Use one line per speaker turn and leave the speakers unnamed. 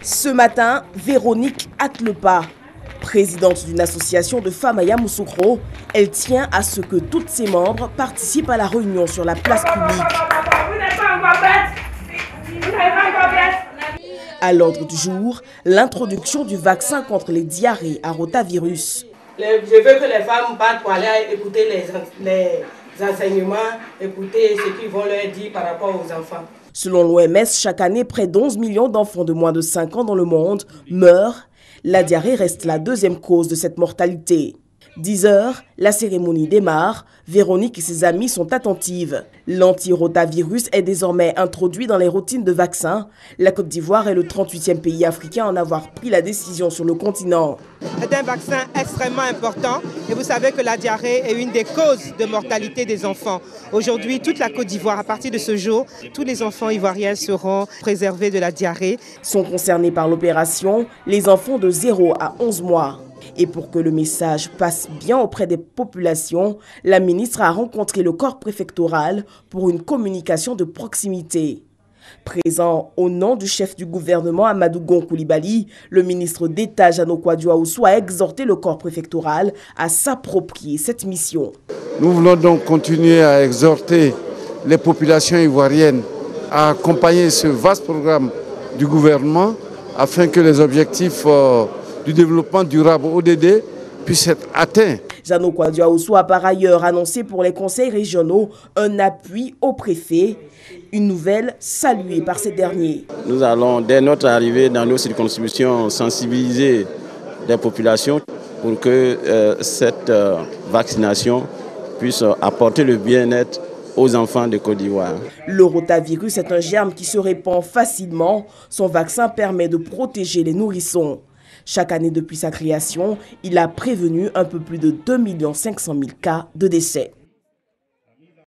Ce matin, Véronique hâte le pas. Présidente d'une association de femmes à Yamoussoukro, elle tient à ce que tous ses membres participent à la réunion sur la place publique. À l'ordre du jour, l'introduction du vaccin contre les diarrhées à rotavirus.
Je veux que les femmes partent pour aller écouter les enseignements, écouter ce qu'ils vont leur dire par rapport aux enfants.
Selon l'OMS, chaque année, près d'11 millions d'enfants de moins de 5 ans dans le monde meurent. La diarrhée reste la deuxième cause de cette mortalité. 10 heures, la cérémonie démarre. Véronique et ses amis sont attentives. L'antirotavirus est désormais introduit dans les routines de vaccins. La Côte d'Ivoire est le 38e pays africain à en avoir pris la décision sur le continent.
C'est un vaccin extrêmement important et vous savez que la diarrhée est une des causes de mortalité des enfants. Aujourd'hui, toute la Côte d'Ivoire, à partir de ce jour, tous les enfants ivoiriens seront préservés de la diarrhée.
Sont concernés par l'opération les enfants de 0 à 11 mois. Et pour que le message passe bien auprès des populations, la ministre a rencontré le corps préfectoral pour une communication de proximité. Présent au nom du chef du gouvernement Amadou Gon Coulibaly, le ministre d'État Jeannot Kouadio-Aoussou a exhorté le corps préfectoral à s'approprier cette mission.
Nous voulons donc continuer à exhorter les populations ivoiriennes à accompagner ce vaste programme du gouvernement afin que les objectifs du développement durable ODD puissent être atteints.
Jeannot Kouadio-Aoussou a par ailleurs annoncé pour les conseils régionaux un appui au préfet, une nouvelle saluée par ces derniers.
Nous allons, dès notre arrivée dans nos circonscriptions, sensibiliser les populations pour que cette vaccination puisse apporter le bien-être aux enfants de Côte d'Ivoire.
Le rotavirus est un germe qui se répand facilement. Son vaccin permet de protéger les nourrissons. Chaque année depuis sa création, il a prévenu un peu plus de 2 500 000 cas de décès.